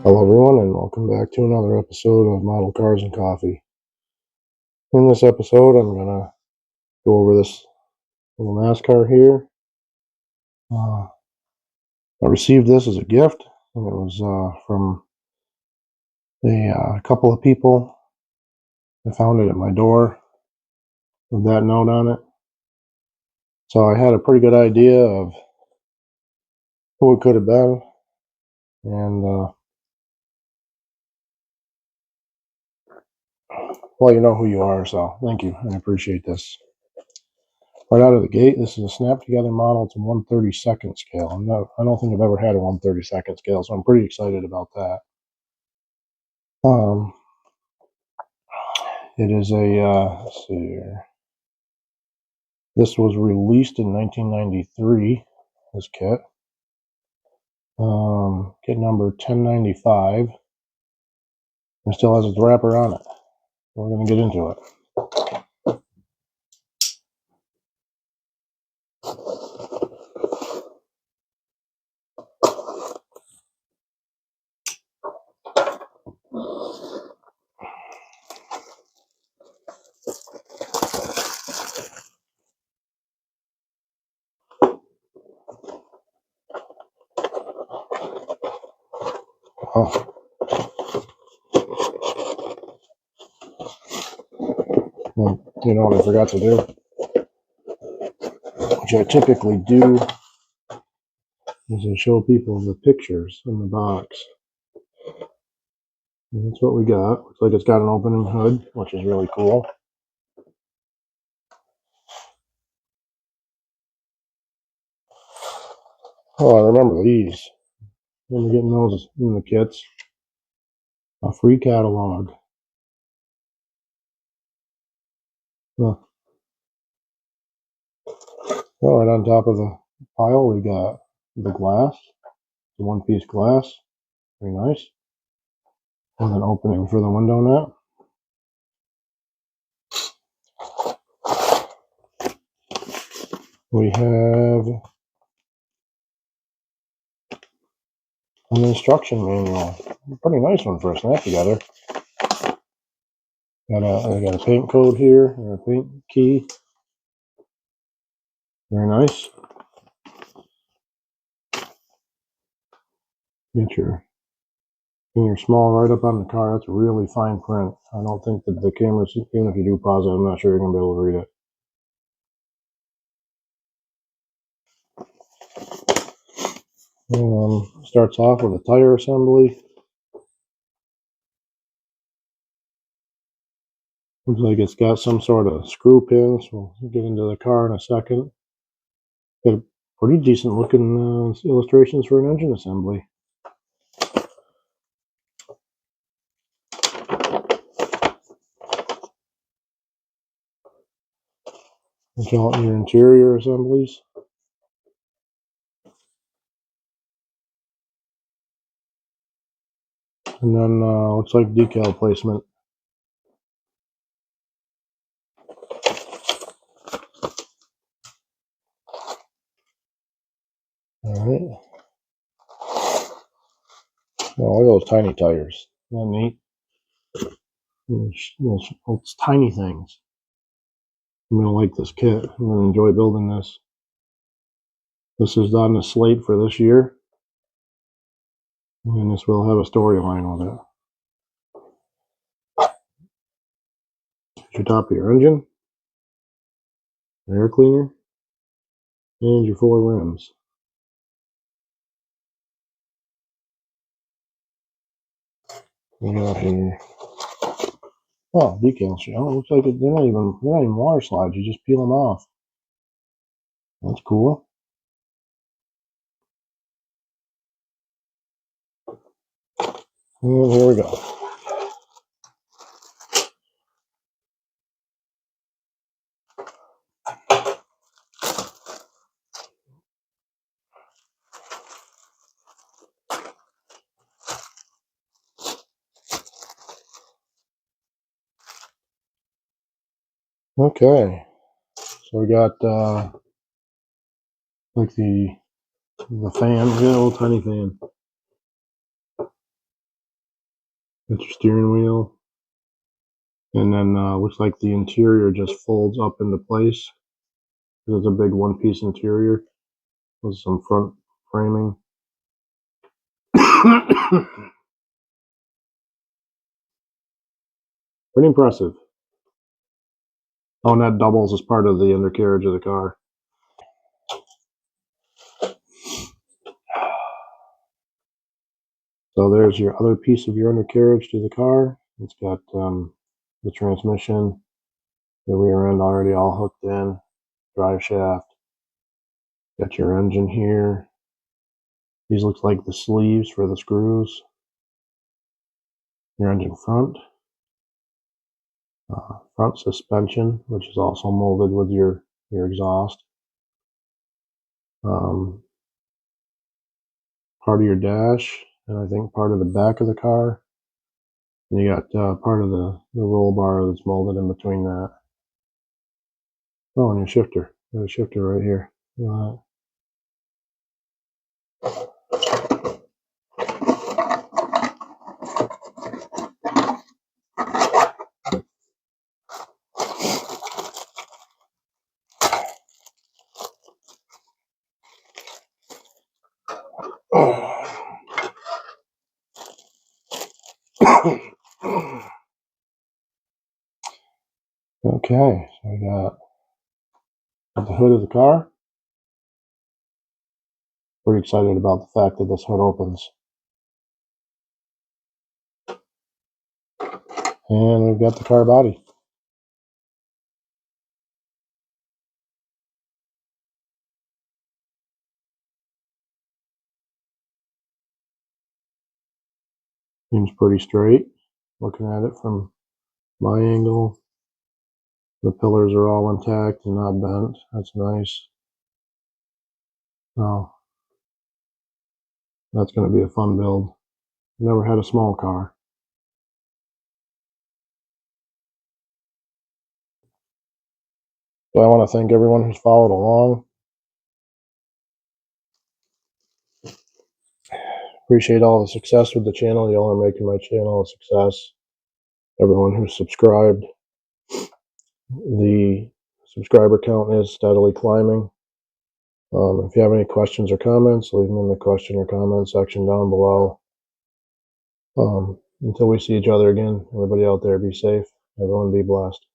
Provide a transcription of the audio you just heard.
Hello everyone, and welcome back to another episode of Model Cars and Coffee. In this episode, I'm going to go over this little NASCAR here. I received this as a gift, and it was from a couple of people. I found it at my door with that note on it. So I had a pretty good idea of who it could have been, and well, you know who you are, so thank you. I appreciate this. Right out of the gate, this is a snap-together model to 1/32 scale. I don't think I've ever had a 1/32 scale, so I'm pretty excited about that. It is a, let's see here. This was released in 1993, this kit. Kit number 1095. It still has its wrapper on it. We're going to get into it. Oh. Well, you know what I forgot to do? Which I typically do, is I show people the pictures in the box. And that's what we got. Looks like it's got an opening hood, which is really cool. Oh, I remember these. I remember getting those in the kits. A free catalog. Huh. Oh, right on top of the pile, we got the glass, the one-piece glass. Very nice. With an opening for the window nut. We have an instruction manual. A pretty nice one for a snap together. I got a paint code here, or a paint key. Very nice. Get your small right up on the car. That's really fine print. I don't think that the cameras, even if you do pause it, I'm not sure you're going to be able to read it. Starts off with a tire assembly. Looks like it's got some sort of screw pins. We'll get into the car in a second. Got pretty decent looking illustrations for an engine assembly. Your interior assemblies. And then looks like decal placement. Alright. Oh, look at those tiny tires. Isn't that neat? Those tiny things. I'm going to like this kit. I'm going to enjoy building this. This is on the slate for this year. And this will have a storyline with it. Your top of your engine, air cleaner, and your 4 rims. We got here. Oh, decals. Oh, it looks like they're not even water slides. You just peel them off. That's cool. And here we go. Okay, so we got like the fan, yeah, little tiny fan. That's your steering wheel. And then looks like the interior just folds up into place. It's a big one-piece interior with some front framing. Pretty impressive. Oh, and that doubles as part of the undercarriage of the car. So there's your other piece of your undercarriage to the car. It's got the transmission, the rear end already all hooked in, drive shaft. Got your engine here. These looks like the sleeves for the screws. Your engine front. Front suspension, which is also molded with your exhaust. Part of your dash, and I think part of the back of the car. And you got part of the roll bar that's molded in between that. Oh, and your shifter. There's a shifter right here. Okay, so we got the hood of the car. Pretty excited about the fact that this hood opens. And we've got the car body. Seems pretty straight. Looking at it from my angle, the pillars are all intact and not bent. That's nice. Oh, that's going to be a fun build. Never had a small car. So I want to thank everyone who's followed along. Appreciate all the success with the channel. Y'all are making my channel a success. Everyone who's subscribed. The subscriber count is steadily climbing. If you have any questions or comments, leave them in the question or comment section down below. Until we see each other again, everybody out there be safe. Everyone be blessed.